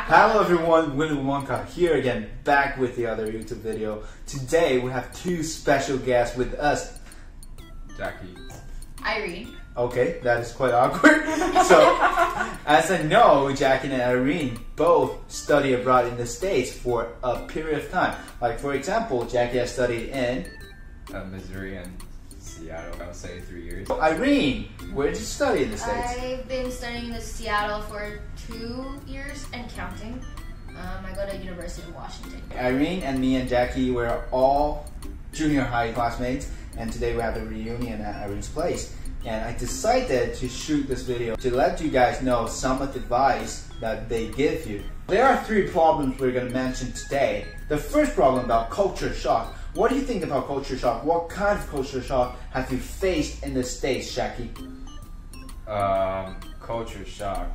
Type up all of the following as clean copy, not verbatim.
Hello everyone, Willie Wonker here again, back with the other YouTube video. Today we have two special guests with us. Jacky. Irene. Okay, that is quite awkward. So, as I know, Jacky and Irene both study abroad in the States for a period of time. Like for example, Jacky has studied in Missouri and Seattle, I would say 3 years. Irene, where did you study in the States? I've been studying in Seattle for 2 years and counting. I go to University of Washington. Irene and me and Jacky were all junior high classmates, and today we have a reunion at Irene's place. And I decided to shoot this video to let you guys know some of the advice that they give you. There are 3 problems we're going to mention today. The first problem about culture shock. What do you think about culture shock? What kind of culture shock have you faced in the States, Jacky? Culture shock.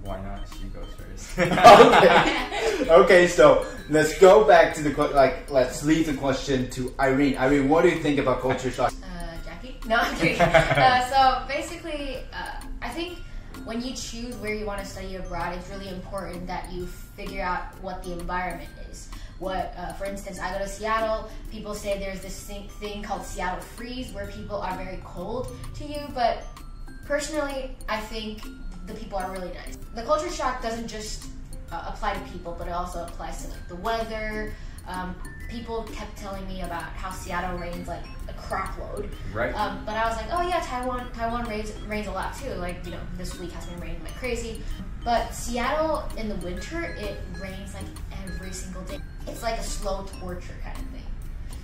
Why not? She goes first. Okay, so let's go back to the let's leave the question to Irene. Irene, what do you think about culture shock? Jacky? No, I'm kidding. So basically, I think when you choose where you want to study abroad, it's really important that you figure out what the environment is. For instance, I go to Seattle. People say there's this thing called Seattle freeze, where people are very cold to you. But personally, I think the people are really nice. The culture shock doesn't just apply to people, but it also applies to like the weather. People kept telling me about how Seattle rains like a crap load. Right. But I was like, oh yeah, Taiwan rains a lot too. Like, you know, this week has been raining like crazy. But Seattle in the winter, it rains like every single day. It's like a slow torture kind of thing.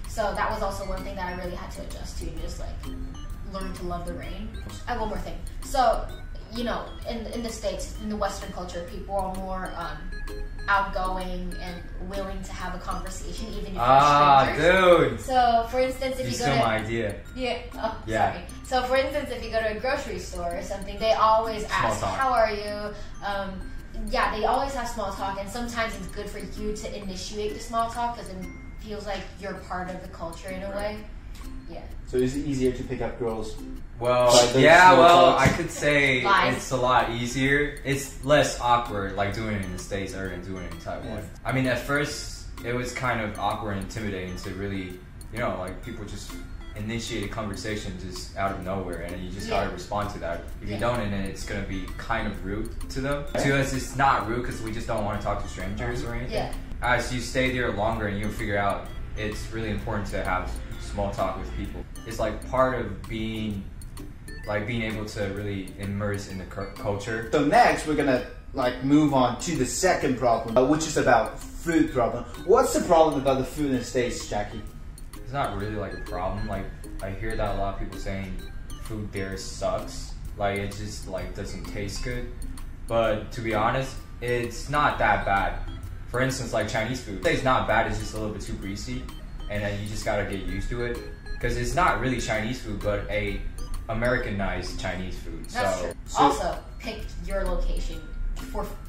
So that was also one thing that I really had to adjust to, and just like learn to love the rain. I have one more thing. So, you know, in the States, in the Western culture, people are more outgoing and willing to have a conversation, even if you're strangers. Dude! So, for instance, if you go to... my idea. Yeah, Yeah. Sorry. So, for instance, if you go to a grocery store or something, they always ask, how are you? Yeah, they always have small talk, and sometimes it's good for you to initiate the small talk because it feels like you're part of the culture in a way. Yeah. So is it easier to pick up girls? Well, yeah, well, I could say it's a lot easier. It's less awkward, like doing it in the States or doing it in Taiwan. Yeah. I mean, at first, it was kind of awkward and intimidating to really, you know, like people just initiate a conversation just out of nowhere, and you just gotta respond to that. If you don't, and then it's gonna be kind of rude to them. To us, it's not rude because we just don't want to talk to strangers or anything. Yeah. As you stay there longer and you figure out it's really important to have small talk with people. It's like part of being able to really immerse in the culture. So next we're gonna move on to the second problem, which is about food problem. What's the problem about the food in the States, Jacky? It's not really like a problem. Like, I hear that a lot of people saying food there sucks. Like, it just doesn't taste good. But to be honest, it's not that bad. For instance, like Chinese food, it's not bad. It's just a little bit too greasy, and then you just gotta get used to it because it's not really Chinese food, but a Americanized Chinese food. That's true. Also, pick your location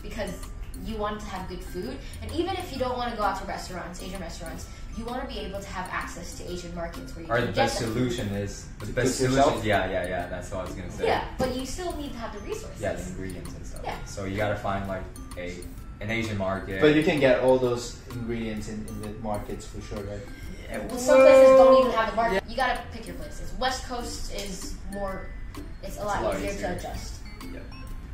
because you want to have good food, and even if you don't want to go out to restaurants, Asian restaurants, you want to be able to have access to Asian markets where you can the best solution is the best solution. Yeah. That's what I was gonna say. Yeah, but you still need to have the resources. Yeah, the ingredients and stuff. Yeah. So you gotta find like an Asian market. But you can get all those ingredients in the markets for sure, right? Yeah. Well, some places don't even have the market. You gotta pick your places. West Coast is more. It's a lot easier to adjust. Yeah.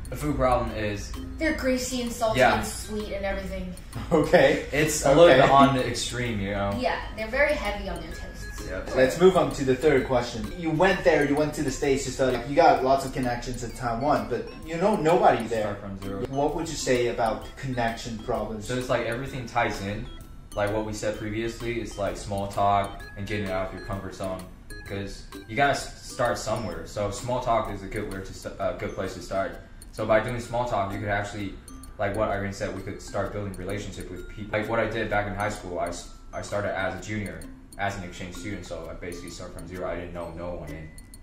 The food problem is they're greasy and salty and sweet and everything. Okay. It's a little bit on the extreme, you know? Yeah, they're very heavy on their tastes. Yeah. Let's move on to the third question. You went to the States to study. You got lots of connections in Taiwan, but you know nobody there. Start from zero. What would you say about connection problems? So it's like everything ties in. Like what we said previously, it's like small talk and getting out of your comfort zone. Because you gotta start somewhere. So small talk is a good place to start. So by doing small talk, you could actually, like what Irene said, we could start building relationship with people. Like what I did back in high school, I started as a junior, as an exchange student. So I basically started from zero. I didn't know no one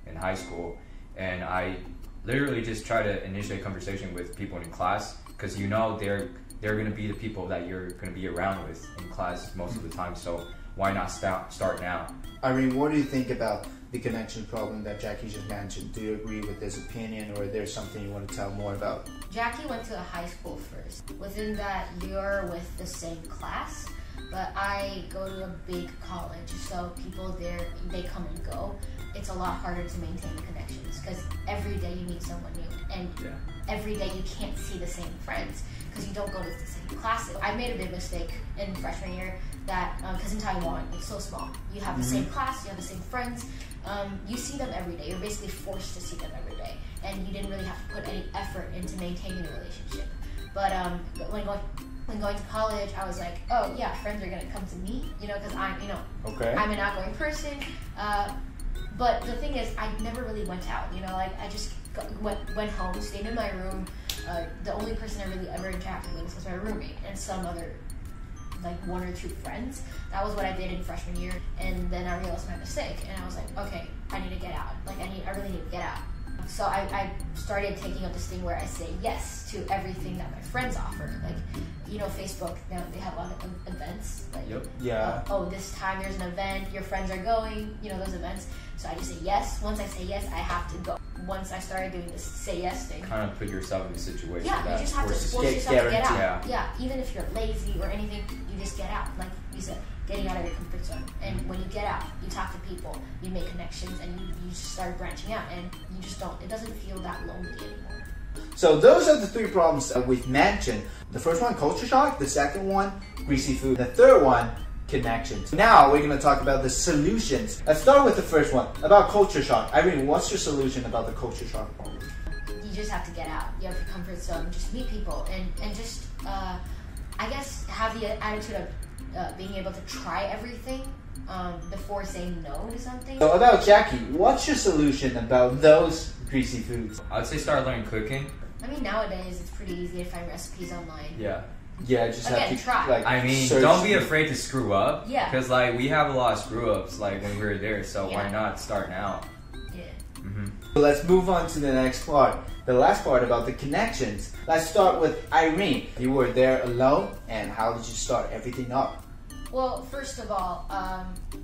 in high school, and I literally just try to initiate conversation with people in class because you know they're gonna be the people that you're gonna be around with in class most of the time. So why not start now? Irene, what do you think about the connection problem that Jacky just mentioned? Do you agree with this opinion, or there's something you want to tell more about? Jacky went to a high school first. Within that, you're with the same class, but I go to a big college, so people there, they come and go. It's a lot harder to maintain the connections because every day you meet someone new, and every day you can't see the same friends because you don't go to the same classes. I made a big mistake in freshman year that, because in Taiwan, it's so small. You have the same class, you have the same friends, you see them every day. You're basically forced to see them every day, and you didn't really have to put any effort into maintaining a relationship. But when going to college, I was like, oh yeah, friends are gonna come to me, you know, because I'm an outgoing person. But the thing is, I never really went out, you know, like I just went home, stayed in my room. The only person I really ever interacted with was my roommate and some other, like 1 or 2 friends. That was what I did in freshman year, and then I realized my mistake, and I was like, okay, I need to get out. Like I really need to get out. So I started taking up this thing where I say yes to everything that my friends offer. Like, you know, Facebook, now they have a lot of events. Like, this time there's an event, your friends are going, you know, those events. So I just say yes. Once I say yes, I have to go. Once I started doing this say yes thing. Kind of put yourself in a situation that you just have to force yourself to get out. Yeah, even if you're lazy or anything, you just get out. Like you said, getting out of your comfort zone. And when you get out, you talk to people, you make connections, and you just start branching out, and you just don't, it doesn't feel that lonely anymore. So those are the 3 problems that we've mentioned. The first one, culture shock. The second one, greasy food. The third one, connections. Now we're going to talk about the solutions. Let's start with the first one, about culture shock. Irene, what's your solution about the culture shock problem? You just have to get out. You have your comfort zone. Just meet people, and just, I guess, have the attitude of being able to try everything before saying no to something. So about Jacky, what's your solution about those greasy foods? I would say start learning cooking. I mean, nowadays it's pretty easy to find recipes online. Yeah, just again, have to try. like. I mean, don't be afraid to screw up. Yeah. Because like we have a lot of screw ups like when we were there, so why not start now? Yeah. So let's move on to the next part. The last part about the connections. Let's start with Irene. You were there alone, and how did you start everything up? Well, first of all,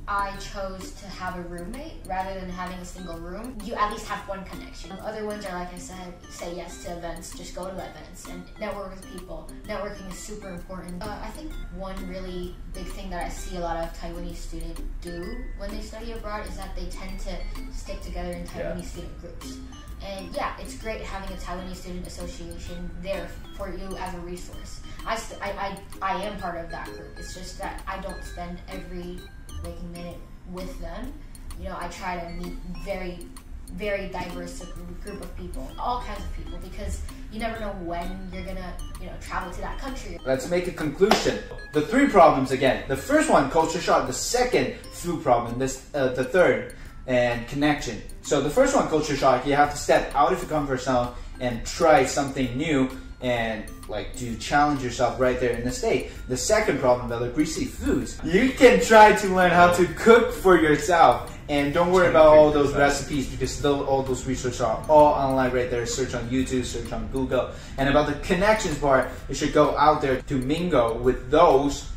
I chose to have a roommate rather than having a single room. You at least have one connection. Other ones are, like I said, say yes to events, just go to events and network with people. Networking is super important. I think one really big thing that I see a lot of Taiwanese students do when they study abroad is that they tend to stick together in Taiwanese student groups. And yeah, it's great having a Taiwanese student association there for you as a resource. I am part of that group. It's just that I don't spend every waking minute with them. You know, I try to meet very, very diverse group of people, all kinds of people, because you never know when you're gonna, you know, travel to that country. Let's make a conclusion. The 3 problems again. The first one, culture shock. The second, food problem. The third, and connection. So the first one, culture shock. You have to step out of your comfort zone and try something new, and like to challenge yourself right there in the state. The second problem about the greasy foods, you can try to learn how to cook for yourself, and don't worry about all those recipes because all those research are all online right there. Search on YouTube, search on Google. And about the connections part, you should go out there to mingle with those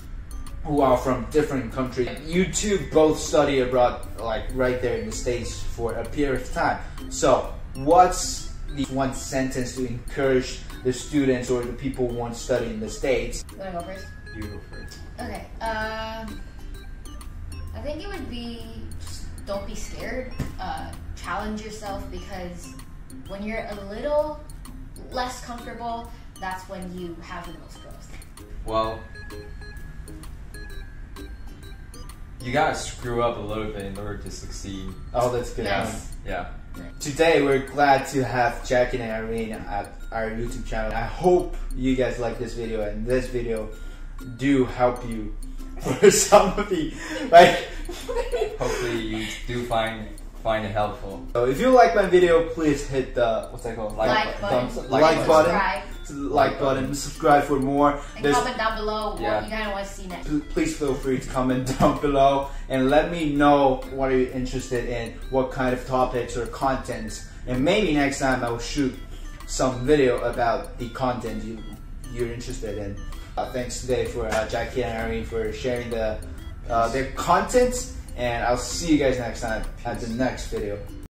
who are from different countries. You two both study abroad, like right there in the States for a period of time. So what's the one sentence to encourage the students or the people who want to study in the States? You want to go first? You go first. Okay. I think it would be just don't be scared. Challenge yourself, because when you're a little less comfortable, that's when you have the most growth. Well, you gotta screw up a little bit in order to succeed. Oh, that's good. Nice. Yeah. Today we're glad to have Jacky and Irene at our YouTube channel. I hope you guys like this video, and this video do help you for some of the Hopefully you do find it helpful. So if you like my video, please hit the like button, subscribe for more. And comment down below what you kind of want to see next. Please feel free to comment down below and let me know what are you interested in, what kind of topics or contents, and maybe next time I will shoot some video about the content you're interested in. Thanks today for Jacky and Irene for sharing their content, and I'll see you guys next time at the next video.